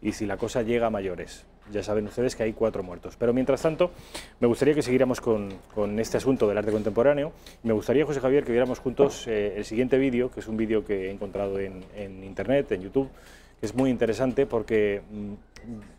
y si la cosa llega a mayores. Ya saben ustedes que hay 4 muertos. Pero mientras tanto, me gustaría que siguiéramos con este asunto del arte contemporáneo. Me gustaría, José Javier, que viéramos juntos el siguiente vídeo, que es un vídeo que he encontrado en Internet, en YouTube, que es muy interesante porque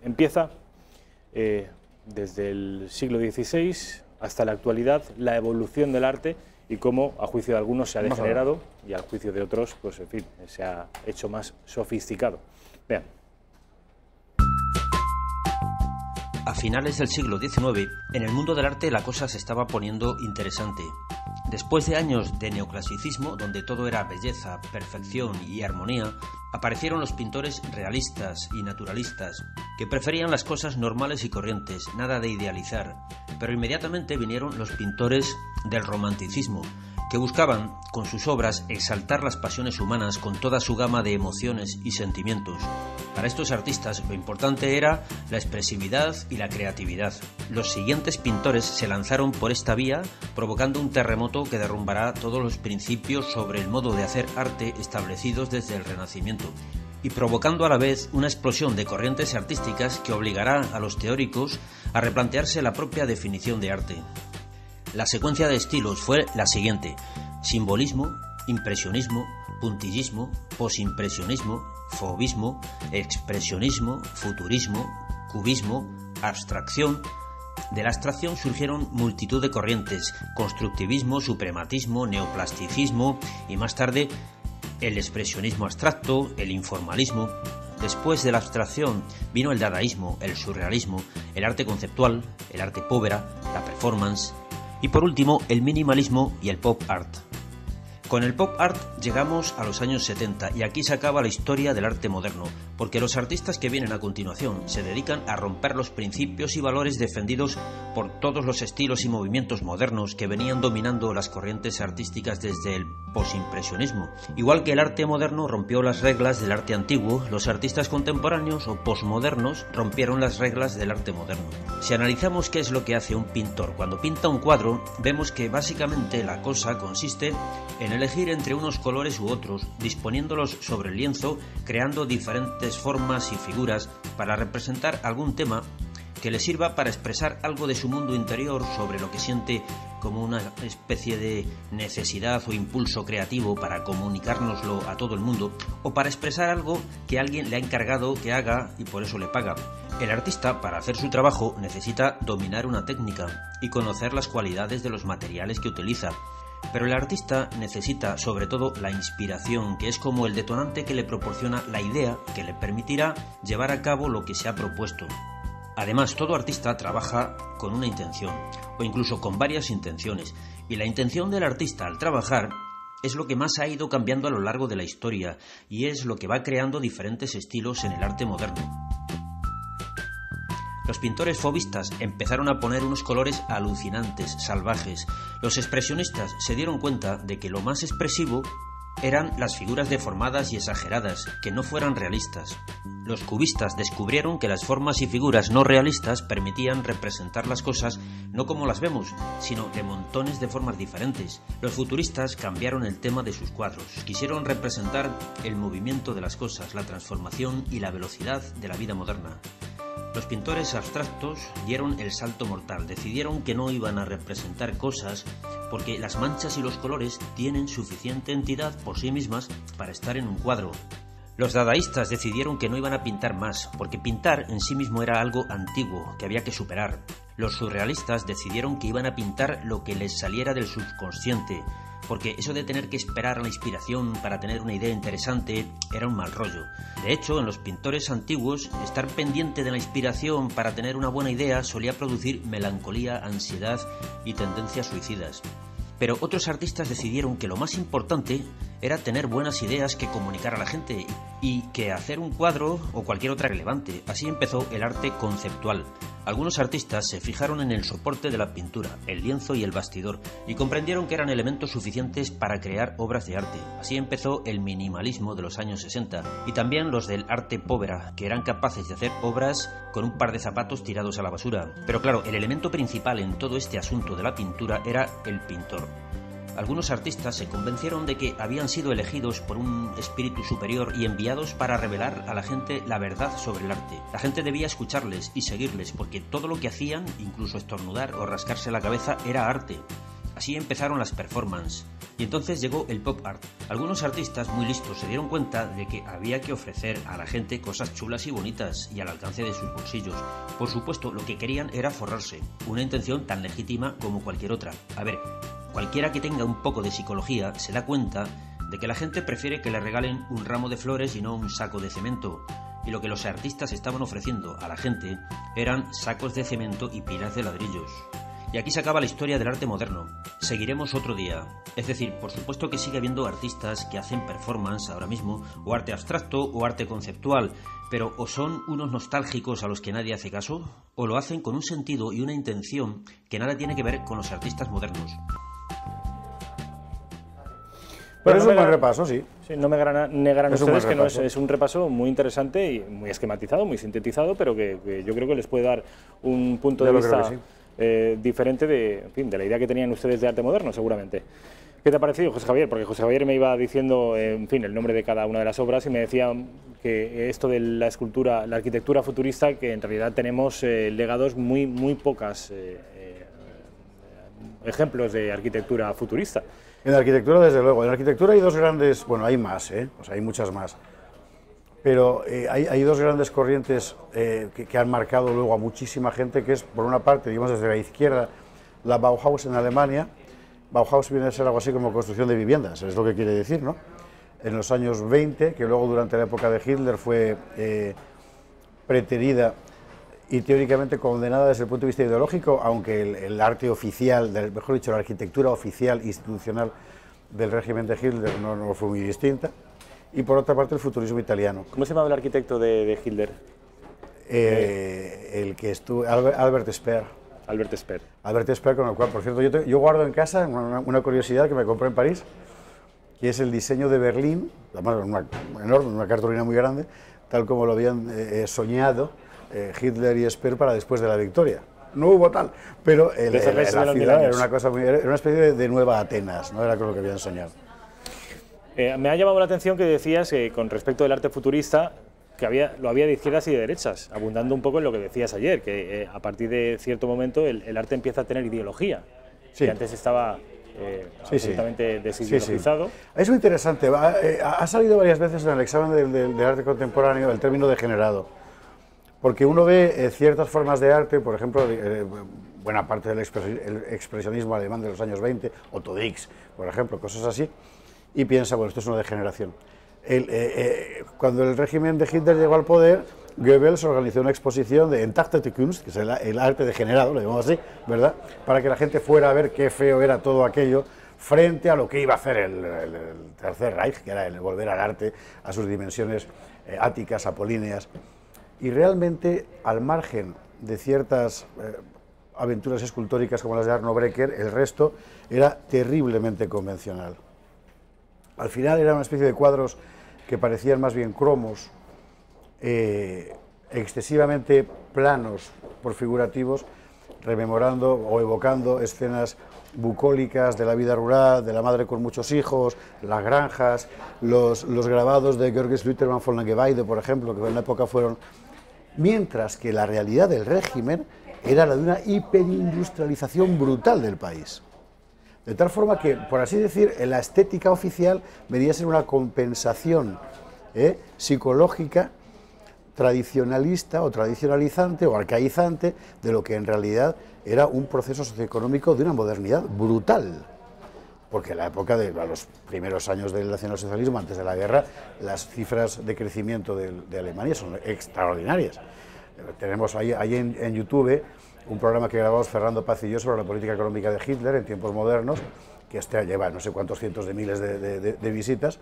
empieza desde el siglo XVI hasta la actualidad la evolución del arte y cómo, a juicio de algunos, se ha degenerado y al juicio de otros, pues en fin, se ha hecho más sofisticado. Vean. A finales del siglo XIX, en el mundo del arte la cosa se estaba poniendo interesante. Después de años de neoclasicismo, donde todo era belleza, perfección y armonía, aparecieron los pintores realistas y naturalistas, que preferían las cosas normales y corrientes, nada de idealizar. Pero inmediatamente vinieron los pintores del romanticismo, que buscaban, con sus obras, exaltar las pasiones humanas con toda su gama de emociones y sentimientos. Para estos artistas lo importante era la expresividad y la creatividad. Los siguientes pintores se lanzaron por esta vía, provocando un terremoto que derrumbará todos los principios sobre el modo de hacer arte establecidos desde el Renacimiento, y provocando a la vez una explosión de corrientes artísticas que obligará a los teóricos a replantearse la propia definición de arte. La secuencia de estilos fue la siguiente: simbolismo, impresionismo, puntillismo, posimpresionismo, fauvismo, expresionismo, futurismo, cubismo, abstracción. De la abstracción surgieron multitud de corrientes: constructivismo, suprematismo, neoplasticismo y más tarde el expresionismo abstracto, el informalismo. Después de la abstracción vino el dadaísmo, el surrealismo, el arte conceptual, el arte povera, la performance y por último el minimalismo y el pop art. Con el pop art llegamos a los años 70 y aquí se acaba la historia del arte moderno, porque los artistas que vienen a continuación se dedican a romper los principios y valores defendidos por todos los estilos y movimientos modernos que venían dominando las corrientes artísticas desde el posimpresionismo. Igual que el arte moderno rompió las reglas del arte antiguo, los artistas contemporáneos o posmodernos rompieron las reglas del arte moderno. Si analizamos qué es lo que hace un pintor cuando pinta un cuadro, vemos que básicamente la cosa consiste en elegir entre unos colores u otros, disponiéndolos sobre el lienzo, creando diferentes formas y figuras para representar algún tema que le sirva para expresar algo de su mundo interior sobre lo que siente como una especie de necesidad o impulso creativo para comunicárnoslo a todo el mundo, o para expresar algo que alguien le ha encargado que haga y por eso le paga. El artista, para hacer su trabajo, necesita dominar una técnica y conocer las cualidades de los materiales que utiliza. Pero el artista necesita sobre todo la inspiración, que es como el detonante que le proporciona la idea que le permitirá llevar a cabo lo que se ha propuesto. Además, todo artista trabaja con una intención, o incluso con varias intenciones, y la intención del artista al trabajar es lo que más ha ido cambiando a lo largo de la historia, y es lo que va creando diferentes estilos en el arte moderno. Los pintores fauvistas empezaron a poner unos colores alucinantes, salvajes. Los expresionistas se dieron cuenta de que lo más expresivo eran las figuras deformadas y exageradas, que no fueran realistas. Los cubistas descubrieron que las formas y figuras no realistas permitían representar las cosas no como las vemos, sino de montones de formas diferentes. Los futuristas cambiaron el tema de sus cuadros. Quisieron representar el movimiento de las cosas, la transformación y la velocidad de la vida moderna. Los pintores abstractos dieron el salto mortal, decidieron que no iban a representar cosas porque las manchas y los colores tienen suficiente entidad por sí mismas para estar en un cuadro. Los dadaístas decidieron que no iban a pintar más, porque pintar en sí mismo era algo antiguo, que había que superar. Los surrealistas decidieron que iban a pintar lo que les saliera del subconsciente, porque eso de tener que esperar a la inspiración para tener una idea interesante era un mal rollo. De hecho, en los pintores antiguos, estar pendiente de la inspiración para tener una buena idea solía producir melancolía, ansiedad y tendencias suicidas. Pero otros artistas decidieron que lo más importante era tener buenas ideas que comunicar a la gente y que hacer un cuadro o cualquier otra relevante. Así empezó el arte conceptual. Algunos artistas se fijaron en el soporte de la pintura, el lienzo y el bastidor, y comprendieron que eran elementos suficientes para crear obras de arte. Así empezó el minimalismo de los años 60, y también los del arte povera, que eran capaces de hacer obras con un par de zapatos tirados a la basura. Pero claro, el elemento principal en todo este asunto de la pintura era el pintor. Algunos artistas se convencieron de que habían sido elegidos por un espíritu superior y enviados para revelar a la gente la verdad sobre el arte. La gente debía escucharles y seguirles porque todo lo que hacían, incluso estornudar o rascarse la cabeza, era arte. Así empezaron las performances. Y entonces llegó el pop art. Algunos artistas muy listos se dieron cuenta de que había que ofrecer a la gente cosas chulas y bonitas y al alcance de sus bolsillos. Por supuesto, lo que querían era forrarse, una intención tan legítima como cualquier otra. A ver, cualquiera que tenga un poco de psicología se da cuenta de que la gente prefiere que le regalen un ramo de flores y no un saco de cemento. Y lo que los artistas estaban ofreciendo a la gente eran sacos de cemento y pilas de ladrillos. Y aquí se acaba la historia del arte moderno. Seguiremos otro día. Es decir, por supuesto que sigue habiendo artistas que hacen performance ahora mismo, o arte abstracto, o arte conceptual, pero o son unos nostálgicos a los que nadie hace caso, o lo hacen con un sentido y una intención que nada tiene que ver con los artistas modernos. Pero es un buen repaso, sí. Sí, no me negarán ustedes que no es un repaso muy interesante y muy esquematizado, muy sintetizado, pero que yo creo que les puede dar un punto de vista diferente de la idea que tenían ustedes de arte moderno, seguramente. ¿Qué te ha parecido, José Javier? Porque José Javier me iba diciendo, el nombre de cada una de las obras y me decía que esto de la escultura, la arquitectura futurista, que en realidad tenemos legados muy pocas ejemplos de arquitectura futurista. En la arquitectura, desde luego. En la arquitectura hay dos grandes, bueno, hay más, o sea, hay muchas más. Pero hay dos grandes corrientes que han marcado luego a muchísima gente, que es, por una parte, digamos, desde la izquierda, la Bauhaus en Alemania. Bauhaus viene a ser algo así como construcción de viviendas, es lo que quiere decir, ¿no? En los años 20, que luego durante la época de Hitler fue preterida y teóricamente condenada desde el punto de vista ideológico, aunque el arte oficial, mejor dicho, la arquitectura oficial institucional del régimen de Hitler no fue muy distinta. Y por otra parte el futurismo italiano. ¿Cómo se llamaba el arquitecto de Hitler? El que estuvo, Albert Speer. Albert Speer. Albert Speer, con el cual, por cierto, yo guardo en casa una curiosidad que me compré en París, que es el diseño de Berlín, además una cartulina muy grande, tal como lo habían soñado Hitler y Speer para después de la victoria. No hubo tal, pero la ciudad era una cosa era una especie de nueva Atenas, no era con lo que habían soñado. Me ha llamado la atención que decías con respecto del arte futurista que lo había de izquierdas y de derechas, abundando un poco en lo que decías ayer, que a partir de cierto momento el arte empieza a tener ideología, que antes estaba absolutamente desideologizado. Es muy interesante, ha salido varias veces en el examen del arte contemporáneo el término degenerado, porque uno ve ciertas formas de arte, por ejemplo, buena parte del expresionismo alemán de los años 20, Otto Dix, por ejemplo, cosas así, y piensa, bueno, esto es una degeneración. Cuando el régimen de Hitler llegó al poder, Goebbels organizó una exposición de Entartete Kunst, que es el arte degenerado, lo llamamos así, ¿verdad?, para que la gente fuera a ver qué feo era todo aquello frente a lo que iba a hacer el Tercer Reich, que era el volver al arte a sus dimensiones áticas, apolíneas. Y realmente, al margen de ciertas aventuras escultóricas como las de Arno Breker, el resto era terriblemente convencional. Al final era una especie de cuadros que parecían más bien cromos, excesivamente planos por figurativos, rememorando o evocando escenas bucólicas de la vida rural, de la madre con muchos hijos, las granjas, los grabados de Georges Lüthermann von Langeweide, por ejemplo, que en la época fueron... Mientras que la realidad del régimen era la de una hiperindustrialización brutal del país. De tal forma que, por así decir, la estética oficial venía a ser una compensación psicológica, tradicionalista o tradicionalizante o arcaizante de lo que en realidad era un proceso socioeconómico de una modernidad brutal. Porque en la época de los primeros años del nacionalsocialismo, antes de la guerra, las cifras de crecimiento de Alemania son extraordinarias. Tenemos ahí en YouTube un programa que grabamos Fernando Paz y yo sobre la política económica de Hitler en tiempos modernos, que lleva no sé cuántos cientos de miles de visitas,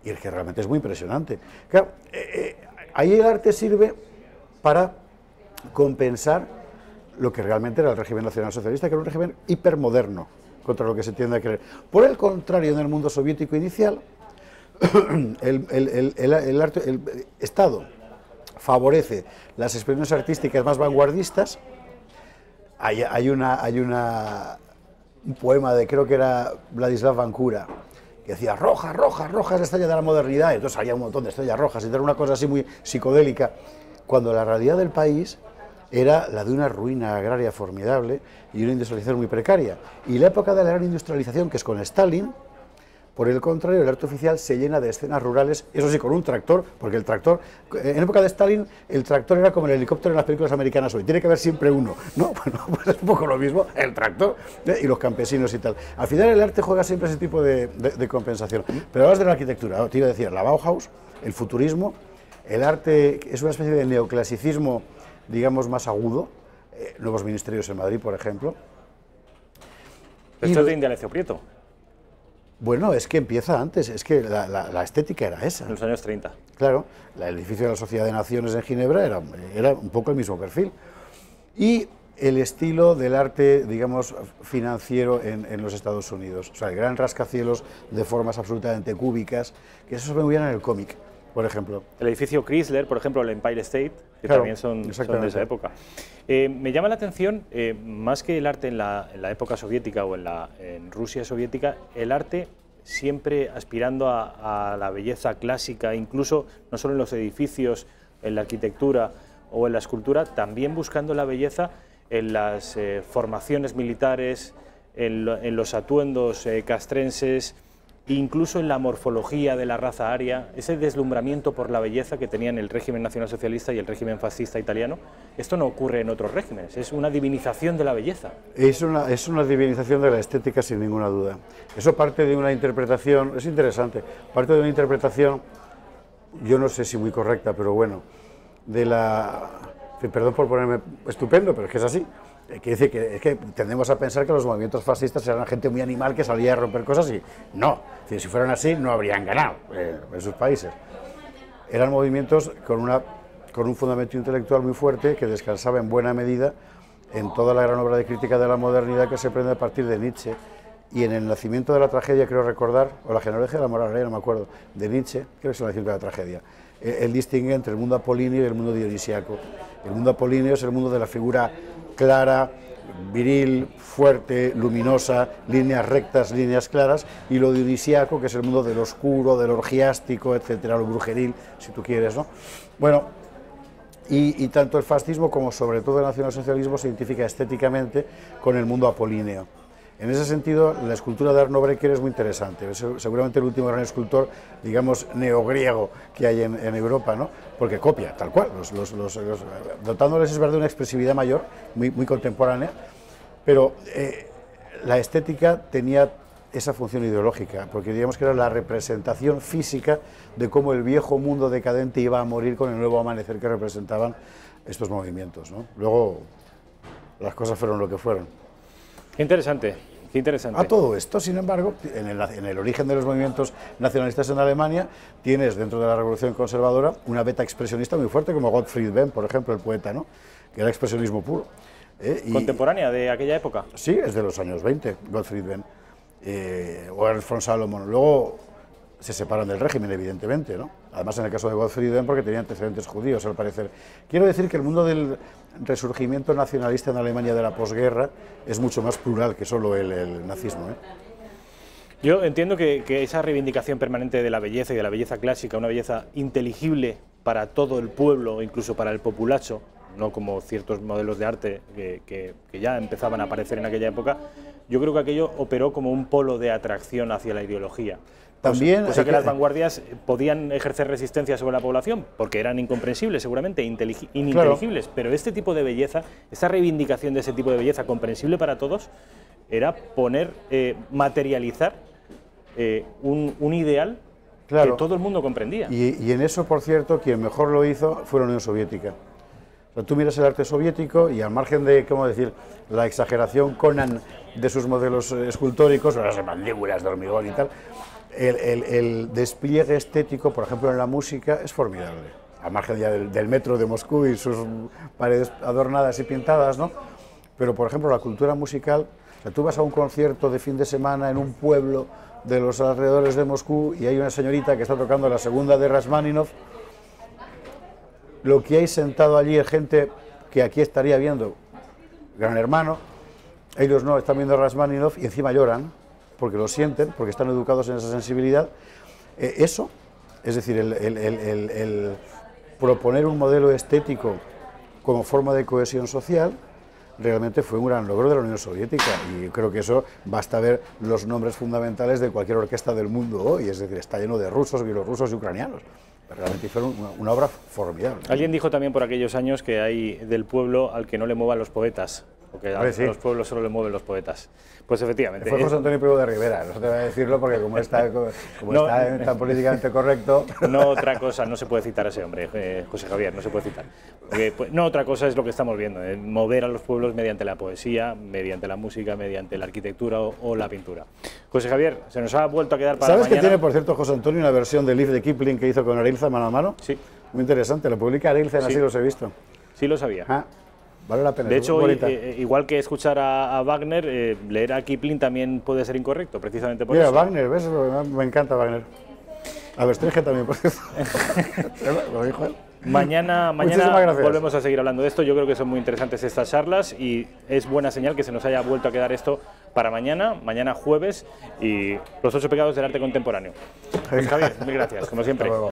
y el que realmente es muy impresionante. Claro, ahí el arte sirve para compensar lo que realmente era el régimen nacionalsocialista, que era un régimen hipermoderno, contra lo que se tiende a creer. Por el contrario, en el mundo soviético inicial, el Estado favorece las expresiones artísticas más vanguardistas. Hay una un poema de, creo que era Vladislav Vankura, que decía, roja, roja, roja es la estrella de la modernidad, y entonces había un montón de estrellas rojas, y era una cosa así muy psicodélica, cuando la realidad del país era la de una ruina agraria formidable y una industrialización muy precaria. Y la época de la gran industrialización, que es con Stalin, por el contrario, el arte oficial se llena de escenas rurales, eso sí, con un tractor, porque el tractor, en época de Stalin, el tractor era como el helicóptero en las películas americanas hoy, tiene que haber siempre uno, ¿no? Bueno, pues es un poco lo mismo, el tractor y los campesinos y tal. Al final el arte juega siempre ese tipo de compensación. Pero hablas de la arquitectura, te iba a decir, la Bauhaus, el futurismo, el arte es una especie de neoclasicismo, digamos, más agudo, nuevos ministerios en Madrid, por ejemplo. Esto es de Indalecio Prieto. Bueno, es que empieza antes, es que la estética era esa. En los años 30. Claro, el edificio de la Sociedad de Naciones en Ginebra era un poco el mismo perfil. Y el estilo del arte, digamos, financiero en los Estados Unidos. O sea, el gran rascacielos de formas absolutamente cúbicas, que eso se ve muy bien en el cómic, por ejemplo. El edificio Chrysler, por ejemplo, el Empire State, que claro, también son de esa época. Me llama la atención, más que el arte en la época soviética o en Rusia soviética, el arte siempre aspirando a la belleza clásica, incluso no solo en los edificios, en la arquitectura o en la escultura, también buscando la belleza en las formaciones militares, en los atuendos castrenses, incluso en la morfología de la raza aria, ese deslumbramiento por la belleza que tenían el régimen nacionalsocialista y el régimen fascista italiano. Esto no ocurre en otros regímenes, es una divinización de la belleza. Es una divinización de la estética sin ninguna duda. Eso parte de una interpretación, es interesante, parte de una interpretación, yo no sé si muy correcta, pero bueno, de la... Perdón por ponerme estupendo, pero es que es así. Quiere decir que, es que tendemos a pensar que los movimientos fascistas eran gente muy animal que salía a romper cosas y no. Es decir, si fueran así no habrían ganado en sus países. Eran movimientos con un fundamento intelectual muy fuerte que descansaba en buena medida en toda la gran obra de crítica de la modernidad que se prende a partir de Nietzsche. Y en el nacimiento de la tragedia, creo recordar, o la genealogía de la moral, no me acuerdo, de Nietzsche, creo que es el nacimiento de la tragedia, él distingue entre el mundo apolíneo y el mundo dionisíaco. El mundo apolíneo es el mundo de la figura clara, viril, fuerte, luminosa, líneas rectas, líneas claras, y lo dionisíaco, que es el mundo del oscuro, del orgiástico, etcétera, lo brujeril, si tú quieres, ¿no? Bueno, y tanto el fascismo como sobre todo el nacionalsocialismo se identifica estéticamente con el mundo apolíneo. En ese sentido, la escultura de Arno Breker es muy interesante, es seguramente el último gran escultor, digamos, neogriego que hay en Europa, ¿no? Porque copia, tal cual, dotándoles, es verdad, de una expresividad mayor, muy contemporánea, pero la estética tenía esa función ideológica, porque digamos que era la representación física de cómo el viejo mundo decadente iba a morir con el nuevo amanecer que representaban estos movimientos, ¿no? Luego, las cosas fueron lo que fueron. Qué interesante, qué interesante. A todo esto, sin embargo, en el origen de los movimientos nacionalistas en Alemania, tienes dentro de la revolución conservadora una beta expresionista muy fuerte, como Gottfried Benn, por ejemplo, el poeta, ¿no? Que era expresionismo puro. ¿Contemporánea de aquella época? Sí, es de los años 20, Gottfried Benn, o Ernst von Salomon. Luego se separan del régimen, evidentemente, ¿no? Además, en el caso de Gottfried Benn, porque tenía antecedentes judíos, al parecer. Quiero decir que el mundo del resurgimiento nacionalista en Alemania de la posguerra es mucho más plural que solo el nazismo, ¿eh? Yo entiendo que esa reivindicación permanente de la belleza y de la belleza clásica, una belleza inteligible para todo el pueblo, incluso para el populacho, no como ciertos modelos de arte que ya empezaban a aparecer en aquella época, yo creo que aquello operó como un polo de atracción hacia la ideología. También que las vanguardias podían ejercer resistencia sobre la población, porque eran incomprensibles seguramente, ininteligibles, claro. Pero este tipo de belleza, esta reivindicación de ese tipo de belleza comprensible para todos, era poner, materializar un ideal, claro, que todo el mundo comprendía. Y en eso, por cierto, quien mejor lo hizo fue la Unión Soviética. O sea, tú miras el arte soviético y al margen de, ¿cómo decir?, la exageración Conan de sus modelos escultóricos, las mandíbulas de hormigón y tal, el despliegue estético, por ejemplo, en la música, es formidable. Al margen ya del metro de Moscú y sus paredes adornadas y pintadas, ¿no? Pero, por ejemplo, la cultura musical, o sea, tú vas a un concierto de fin de semana en un pueblo de los alrededores de Moscú y hay una señorita que está tocando la segunda de Rachmaninoff. Lo que hay sentado allí es gente que aquí estaría viendo Gran Hermano, ellos no, están viendo a Rachmaninoff y encima lloran, porque lo sienten, porque están educados en esa sensibilidad. Eso, es decir, el proponer un modelo estético como forma de cohesión social, realmente fue un gran logro de la Unión Soviética, y creo que eso basta ver los nombres fundamentales de cualquier orquesta del mundo hoy, es decir, está lleno de rusos, bielorrusos y ucranianos. Realmente fue una obra formidable. Alguien dijo también por aquellos años que hay del pueblo al que no le muevan los poetas, porque a los pueblos solo le mueven los poetas. Pues efectivamente. Fue José Antonio Priego de Rivera, no te voy a decirlo porque como está tan políticamente correcto... No otra cosa, no se puede citar a ese hombre, José Javier, no se puede citar. Porque, pues, no otra cosa es lo que estamos viendo, mover a los pueblos mediante la poesía, mediante la música, mediante la arquitectura o la pintura. José Javier, se nos ha vuelto a quedar para ¿Sabes mañana? que tiene, por cierto, José Antonio, una versión de Liv de Kipling que hizo con Arilza mano a mano? Sí. Muy interesante, lo publica Arilza en Así los he visto. Sí lo sabía. Vale la pena. De hecho, igual que escuchar a Wagner, leer a Kipling también puede ser incorrecto, precisamente por eso. Mira, Wagner, ¿ves? Me encanta Wagner. A Verstringe también, por cierto. Lo dijo él. Mañana volvemos a seguir hablando de esto. Yo creo que son muy interesantes estas charlas y es buena señal que se nos haya vuelto a quedar esto para mañana jueves, y los 8 pecados del arte contemporáneo. Pues, Javier, mil gracias, como siempre.